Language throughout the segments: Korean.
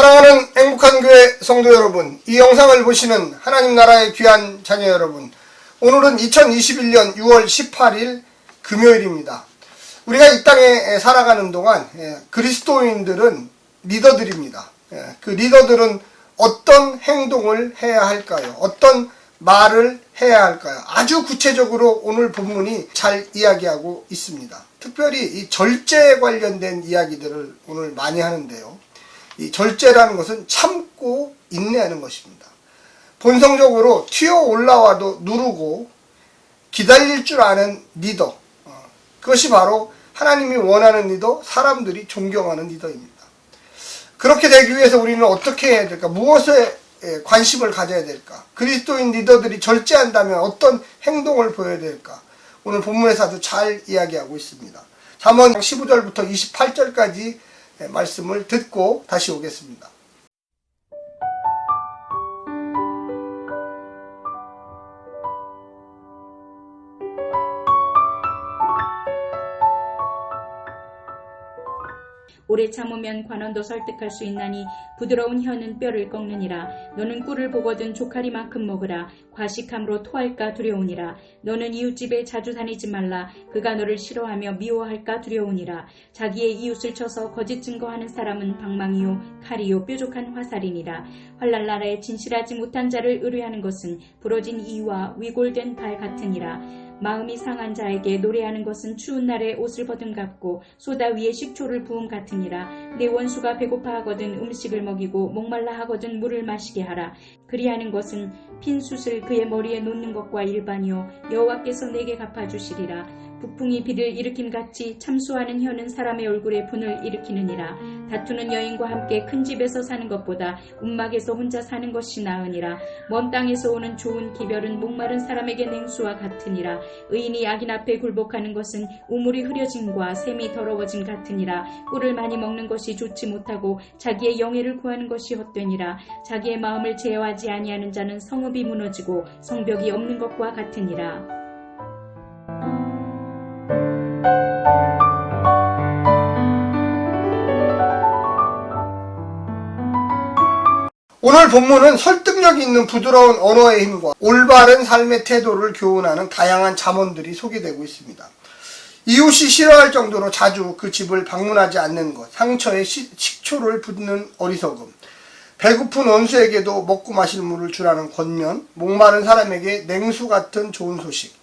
사랑하는 행복한 교회 성도 여러분, 이 영상을 보시는 하나님 나라의 귀한 자녀 여러분, 오늘은 2021년 6월 18일 금요일입니다. 우리가 이 땅에 살아가는 동안 그리스도인들은 리더들입니다. 그 리더들은 어떤 행동을 해야 할까요? 어떤 말을 해야 할까요? 아주 구체적으로 오늘 본문이 잘 이야기하고 있습니다. 특별히 이 절제에 관련된 이야기들을 오늘 많이 하는데요. 이 절제라는 것은 참고 인내하는 것입니다. 본성적으로 튀어 올라와도 누르고 기다릴 줄 아는 리더, 그것이 바로 하나님이 원하는 리더, 사람들이 존경하는 리더입니다. 그렇게 되기 위해서 우리는 어떻게 해야 될까? 무엇에 관심을 가져야 될까? 그리스도인 리더들이 절제한다면 어떤 행동을 보여야 될까? 오늘 본문에서 아주 잘 이야기하고 있습니다. 잠언 15절부터 28절까지 말씀을 듣고 다시 오겠습니다. 오래 참으면 관원도 설득할 수 있나니 부드러운 혀는 뼈를 꺾느니라. 너는 꿀을 보거든 조카리만큼 먹으라. 과식함으로 토할까 두려우니라. 너는 이웃집에 자주 다니지 말라. 그가 너를 싫어하며 미워할까 두려우니라. 자기의 이웃을 쳐서 거짓 증거하는 사람은 방망이요 칼이요 뾰족한 화살이니라. 환난날에 진실하지 못한 자를 의뢰하는 것은 부러진 이와 위골된 발 같으니라. 마음이 상한 자에게 노래하는 것은 추운 날에 옷을 벗음 같고 소다 위에 식초를 부음 같으니라. 내 원수가 배고파하거든 음식을 먹이고 목말라 하거든 물을 마시게 하라. 그리하는 것은 핀 숯을 그의 머리에 놓는 것과 일반이요 여호와께서 내게 갚아주시리라. 북풍이 비를 일으킴같이 참수하는 혀는 사람의 얼굴에 분을 일으키느니라. 다투는 여인과 함께 큰 집에서 사는 것보다 움막에서 혼자 사는 것이 나으니라. 먼 땅에서 오는 좋은 기별은 목마른 사람에게 냉수와 같으니라. 의인이 악인 앞에 굴복하는 것은 우물이 흐려짐과 샘이 더러워짐 같으니라. 꿀을 많이 먹는 것이 좋지 못하고 자기의 영예를 구하는 것이 헛되니라. 자기의 마음을 제어하지 아니하는 자는 성읍이 무너지고 성벽이 없는 것과 같으니라. 오늘 본문은 설득력 있는 부드러운 언어의 힘과 올바른 삶의 태도를 교훈하는 다양한 잠언들이 소개되고 있습니다. 이웃이 싫어할 정도로 자주 그 집을 방문하지 않는 것, 상처에 식초를 붓는 어리석음, 배고픈 원수에게도 먹고 마실 물을 주라는 권면, 목마른 사람에게 냉수 같은 좋은 소식,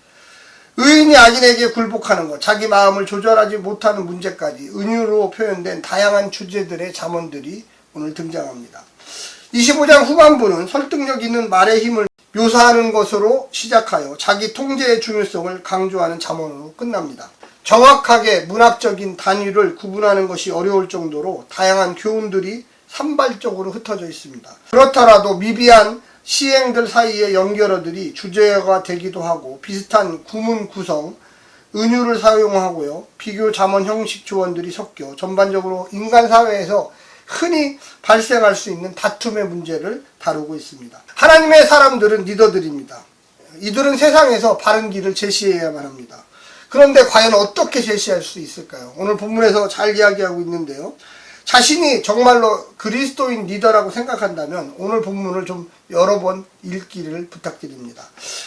의인이 악인에게 굴복하는 것, 자기 마음을 조절하지 못하는 문제까지 은유로 표현된 다양한 주제들의 잠언들이 오늘 등장합니다. 25장 후반부는 설득력 있는 말의 힘을 묘사하는 것으로 시작하여 자기 통제의 중요성을 강조하는 잠언으로 끝납니다. 정확하게 문학적인 단위를 구분하는 것이 어려울 정도로 다양한 교훈들이 산발적으로 흩어져 있습니다. 그렇더라도 미비한 시행들 사이의 연결어들이 주제어가 되기도 하고 비슷한 구문 구성, 은유를 사용하고요. 비교 잠언 형식 조언들이 섞여 전반적으로 인간 사회에서 흔히 발생할 수 있는 다툼의 문제를 다루고 있습니다. 하나님의 사람들은 리더들입니다. 이들은 세상에서 바른 길을 제시해야만 합니다. 그런데 과연 어떻게 제시할 수 있을까요? 오늘 본문에서 잘 이야기하고 있는데요. 자신이 정말로 그리스도인 리더라고 생각한다면 오늘 본문을 좀 여러 번 읽기를 부탁드립니다.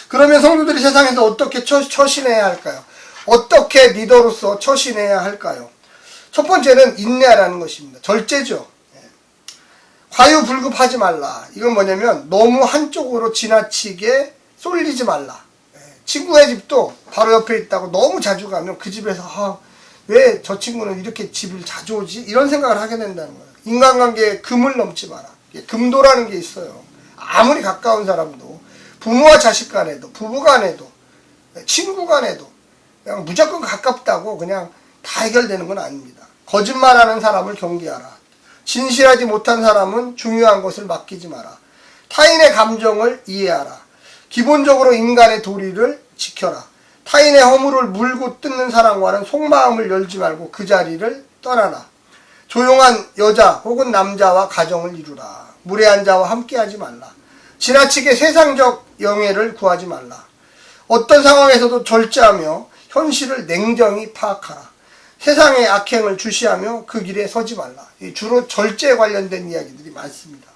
그러면 성도들이 세상에서 어떻게 처신해야 할까요? 어떻게 리더로서 처신해야 할까요? 첫 번째는 인내하라는 것입니다. 절제죠. 과유불급하지 말라. 이건 뭐냐면 너무 한쪽으로 지나치게 쏠리지 말라. 친구의 집도 바로 옆에 있다고 너무 자주 가면 그 집에서 왜 저 친구는 이렇게 집을 자주 오지? 이런 생각을 하게 된다는 거예요. 인간관계에 금을 넘지 마라. 금도라는 게 있어요. 아무리 가까운 사람도 부모와 자식 간에도 부부 간에도 친구 간에도 그냥 무조건 가깝다고 그냥 다 해결되는 건 아닙니다. 거짓말하는 사람을 경계하라. 진실하지 못한 사람은 중요한 것을 맡기지 마라. 타인의 감정을 이해하라. 기본적으로 인간의 도리를 지켜라. 타인의 허물을 물고 뜯는 사람과는 속마음을 열지 말고 그 자리를 떠나라. 조용한 여자 혹은 남자와 가정을 이루라. 무례한 자와 함께하지 말라. 지나치게 세상적 영예를 구하지 말라. 어떤 상황에서도 절제하며 현실을 냉정히 파악하라. 세상의 악행을 주시하며 그 길에 서지 말라. 주로 절제에 관련된 이야기들이 많습니다.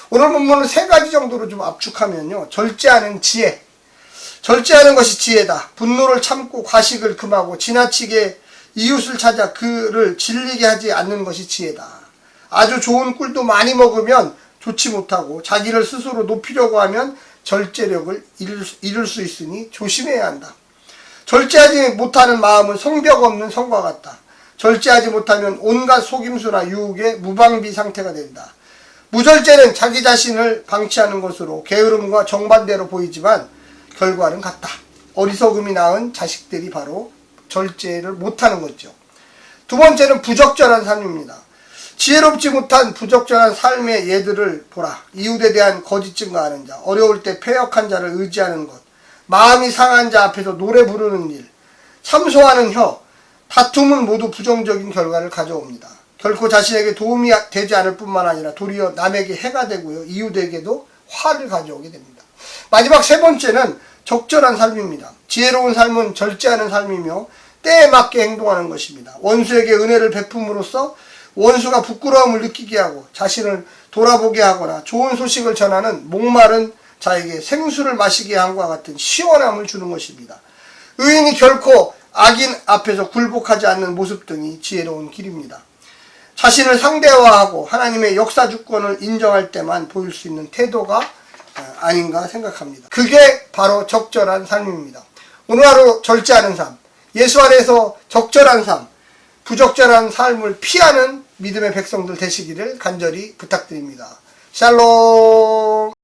오늘 본문은 3가지 정도로 좀 압축하면요. 절제하는 지혜. 절제하는 것이 지혜다. 분노를 참고 과식을 금하고 지나치게 이웃을 찾아 그를 질리게 하지 않는 것이 지혜다. 아주 좋은 꿀도 많이 먹으면 좋지 못하고 자기를 스스로 높이려고 하면 절제력을 잃을 수 있으니 조심해야 한다. 절제하지 못하는 마음은 성벽 없는 성과 같다. 절제하지 못하면 온갖 속임수나 유혹에 무방비 상태가 된다. 무절제는 자기 자신을 방치하는 것으로 게으름과 정반대로 보이지만 결과는 같다. 어리석음이 낳은 자식들이 바로 절제를 못하는 거죠. 2번째는 부적절한 삶입니다. 지혜롭지 못한 부적절한 삶의 예들을 보라. 이웃에 대한 거짓 증거하는 자, 어려울 때 패역한 자를 의지하는 것, 마음이 상한 자 앞에서 노래 부르는 일, 참소하는 혀, 다툼은 모두 부정적인 결과를 가져옵니다. 결코 자신에게 도움이 되지 않을 뿐만 아니라 도리어 남에게 해가 되고요. 이웃에게도 화를 가져오게 됩니다. 마지막 3번째는 적절한 삶입니다. 지혜로운 삶은 절제하는 삶이며 때에 맞게 행동하는 것입니다. 원수에게 은혜를 베품으로써 원수가 부끄러움을 느끼게 하고 자신을 돌아보게 하거나 좋은 소식을 전하는 목마른 자에게 생수를 마시게 함과 같은 시원함을 주는 것입니다. 의인이 결코 악인 앞에서 굴복하지 않는 모습 등이 지혜로운 길입니다. 자신을 상대화하고 하나님의 역사 주권을 인정할 때만 보일 수 있는 태도가 아닌가 생각합니다. 그게 바로 적절한 삶입니다. 오늘 하루 절제하는 삶, 예수 안에서 적절한 삶, 부적절한 삶을 피하는 믿음의 백성들 되시기를 간절히 부탁드립니다. 샬롬.